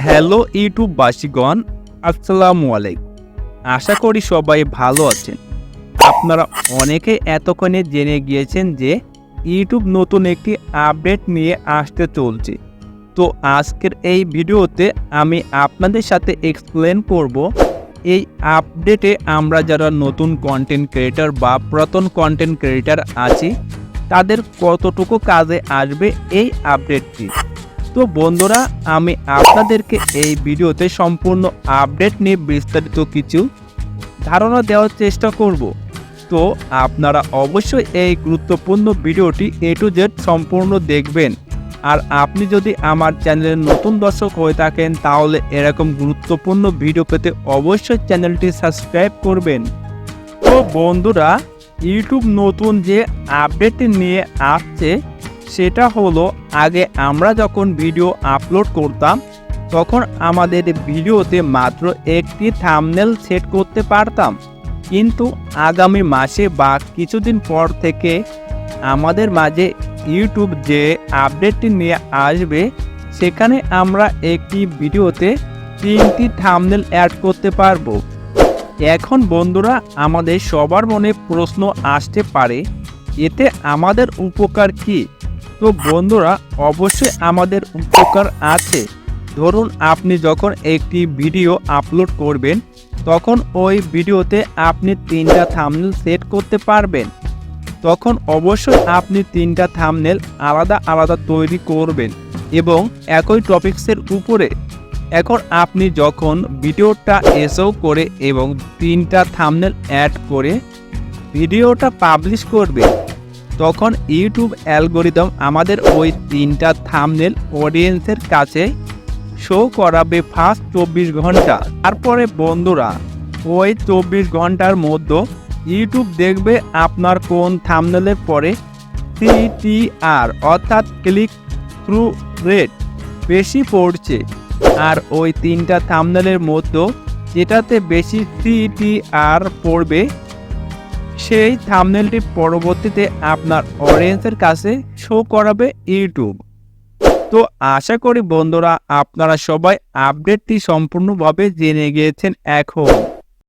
Hello ইউটিউববাসীগণ, আসসালামু আলাইকুম। আশা করি সবাই ভালো আছেন। আপনারা অনেকে এতক্ষণে জেনে গিয়েছেন যে ইউটিউব নতুন একটি আপডেট নিয়ে আসতে চলছে। তো আজকের এই ভিডিওতে আমি আপনাদের সাথে এক্সপ্লেন করব এই আপডেটে আমরা যারা নতুন কন্টেন্ট ক্রিয়েটর বা পুরাতন কন্টেন্ট ক্রিয়েটর আছি তাদের কতটুকু কাজে আসবে এই আপডেটটি। তো বন্ধুরা, আমি আপনাদেরকে এই ভিডিওতে সম্পূর্ণ আপডেট নিয়ে বিস্তারিত কিছু ধারণা দেওয়ার চেষ্টা করব। তো আপনারা অবশ্যই এই গুরুত্বপূর্ণ ভিডিওটি A to Z সম্পূর্ণ দেখবেন। আর আপনি যদি আমার চ্যানেলের নতুন দর্শক হয়ে থাকেন তাহলে এরকম গুরুত্বপূর্ণ ভিডিও পেতে অবশ্যই চ্যানেলটি সাবস্ক্রাইব করবেন। তো বন্ধুরা, ইউটিউব নতুন যে আপডেটটি নিয়ে আসছে সেটা হলো, আগে আমরা যখন ভিডিও আপলোড করতাম তখন আমাদের ভিডিওতে মাত্র একটি থাম্বনেল সেট করতে পারতাম, কিন্তু আগামী মাসে বা কিছুদিন পর থেকে আমাদের মাঝে ইউটিউব যে আপডেটটি নিয়ে আসবে সেখানে আমরা একটি ভিডিওতে 3টি থাম্বনেল অ্যাড করতে পারবো। এখন বন্ধুরা, আমাদের সবার মনে প্রশ্ন আসতে পারে, এতে আমাদের উপকার কি? তো বন্ধুরা, অবশ্যই আমাদের উপকার আছে। ধরুন আপনি যখন একটি ভিডিও আপলোড করবেন তখন ওই ভিডিওতে আপনি 3টা থাম্বনেল সেট করতে পারবেন। তখন অবশ্যই আপনি 3টা থাম্বনেল আলাদা আলাদা তৈরি করবেন এবং একই টপিকসের উপরে। এখন আপনি যখন ভিডিওটা এসও করে এবং 3টা থাম্বনেল অ্যাড করে ভিডিওটা পাবলিশ করবে, তখন ইউটিউব অ্যালগোরিদম আমাদের ওই 3টা থাম্বনেল অডিয়েন্সের কাছে শো করাবে ফার্স্ট 24 ঘন্টা। তারপরে বন্ধুরা, ওই 24 ঘন্টার মধ্যে ইউটিউব দেখবে আপনার কোন থাম্বনেলের পরে CTR অর্থাৎ ক্লিক থ্রু রেট বেশি পড়ছে। আর ওই 3টা থাম্বনেলের মধ্যে যেটাতে বেশি CTR পড়বে সেই থাম্বনেলটি পরবর্তীতে আপনার অডিয়েন্সের কাছে শো করাবে ইউটিউব। তো আশা করি বন্ধুরা আপনারা সবাই আপডেটটি সম্পূর্ণভাবে জেনে গিয়েছেন এখন।